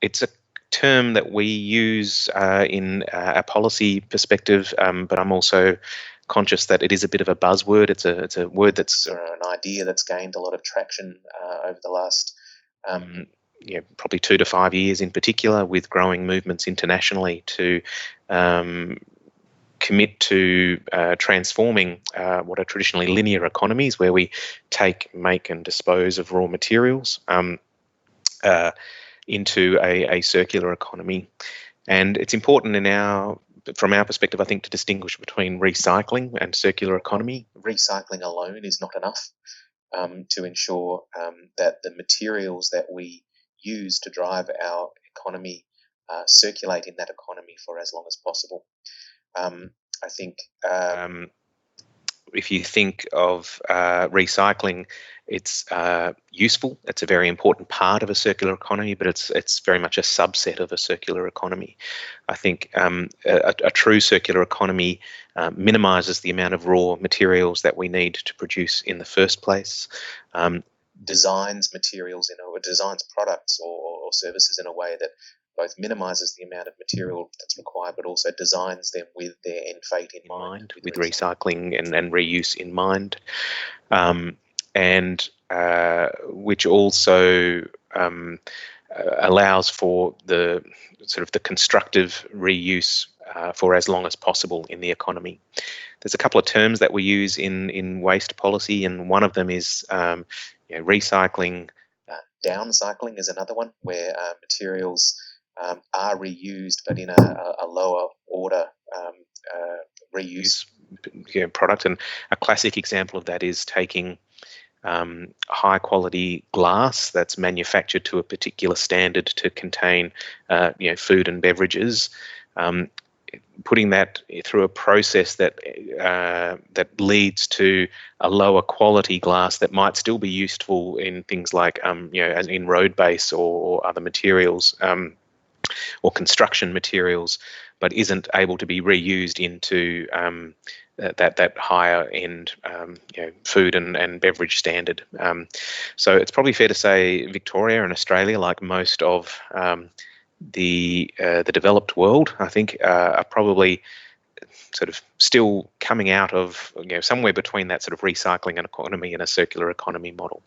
it's a term that we use in a policy perspective, but I'm also conscious that it is a bit of a buzzword. It's a word that's an idea that's gained a lot of traction over the last probably 2 to 5 years in particular, with growing movements internationally to commit to transforming what are traditionally linear economies, where we take, make, and dispose of raw materials, into a circular economy. And it's important from our perspective, I think, to distinguish between recycling and circular economy. Recycling alone is not enough to ensure that the materials that we use to drive our economy circulate in that economy for as long as possible. I think if you think of recycling, it's useful. It's a very important part of a circular economy, but it's very much a subset of a circular economy. I think a true circular economy minimises the amount of raw materials that we need to produce in the first place, designs products or services in a way that both minimises the amount of material that's required, but also designs them with their end fate in mind, with recycling and reuse in mind, and which also allows for the sort of the constructive reuse for as long as possible in the economy. There's a couple of terms that we use in waste policy, and one of them is recycling. Downcycling is another one, where materials are reused, but in a lower order reuse product. And a classic example of that is taking high quality glass that's manufactured to a particular standard to contain food and beverages, putting that through a process that leads to a lower quality glass that might still be useful in things like as in road base or other materials, or construction materials, but isn't able to be reused into that higher end food and beverage standard. So it's probably fair to say Victoria and Australia, like most of the developed world, I think, are probably sort of still coming out of somewhere between that sort of recycling and economy and a circular economy model.